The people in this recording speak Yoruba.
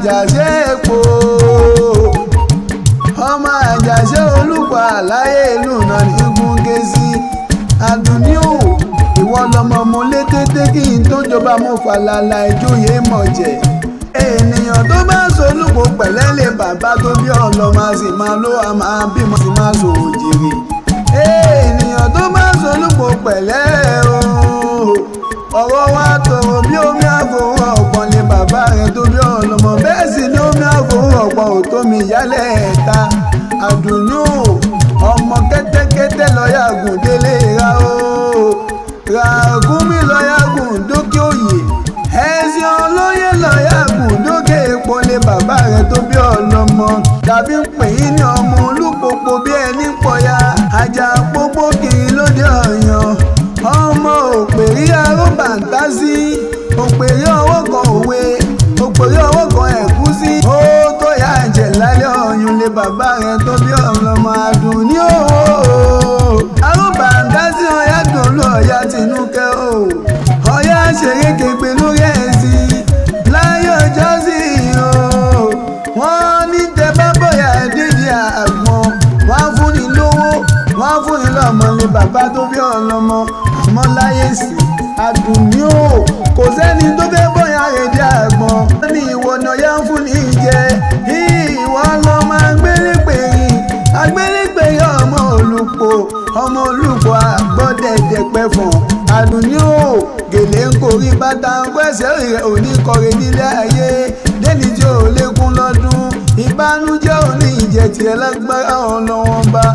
Àjàsẹ epo ọmọ Àjàsẹ olùkọ́ àláyé ìlú náà ní gúngé sí Àdùnní o ìwọ lọmọ mo lé tété kí n tó jọba mo fàlàlà ìjòyè mọ̀jẹ̀ ènìyàn tó bá solúkọ pẹ̀lẹ́ lè bàbá tó bí ọlọ́mọ sì máa ló a máa bímọ sì máa sòwò jèrè ènìyàn tó bá solúkọ pẹ̀lẹ́ o ọ̀rọ̀ wa tọrọ bí omi àfòrò ọ̀pọ̀ ni bàbá rẹ̀ tó bí ọlọ́mọ bẹ́ẹ̀ sì ni omi àfòrò ọ̀pọ̀ ò tó mi yálẹ̀ ẹ̀ta Àdùnní o ọmọ kẹ́tẹ́kẹ́tẹ́ lọ́yàgùn délé ra o ràgúnmí lọ́yàgùn dókè òye ẹ̀sìn olóyè lọ́yàgùn dókè èpo ni bàbá rẹ̀ tó bí ọlọ́mọ tàbí ń pè é ní ọmọ olúpopo bí ẹni pọ̀ya ajá pópó kiri lóde ọ̀yàn ọmọ òpèrí arúbàǹtásí òpèrí ọwọ́ kan òwe òpèrí ọwọ́ kan ẹ̀gúsí ó tó yá jẹ̀ lálẹ́ ọ̀yun lé bàbá rẹ̀ tó bí ọlọ́mọ Àdùnní o arúbàǹtásí ọ̀yá dòlú ọ̀yá tinúkẹ́ o ọ̀yá ṣeré képe lórí ẹ̀sìn láyé ọjọ́ sí o wọ́n ní tẹ bá bóyá dídí àgbọn wọ́n á fún ni lówó wọ́n á fún ni lọ́mọ lé bàbá tó bí ọlọ́mọ àmọ́ láyé sí Àdùnní o kò sẹ́ni tó fẹ́ bóyá èdè àgbọn wọ́n ní ìwọ náà yá ń fún ní jẹ ìwọ lọ́mọ agbélépèrè ọmọ olùkọ́ àgbọ̀dẹ̀dẹ̀ pẹ̀fọ̀n Àdùnní o gèlè ń korí bàtà ń pẹ́sẹ̀ rẹ̀ òní kọrin nílé ayé lẹ́ni tí ò lékún lọ́dún ìbánújẹ́ òní ìjẹ̀tì ẹlẹ́gbẹ́rẹ́ ọlọ́wọ́n bá.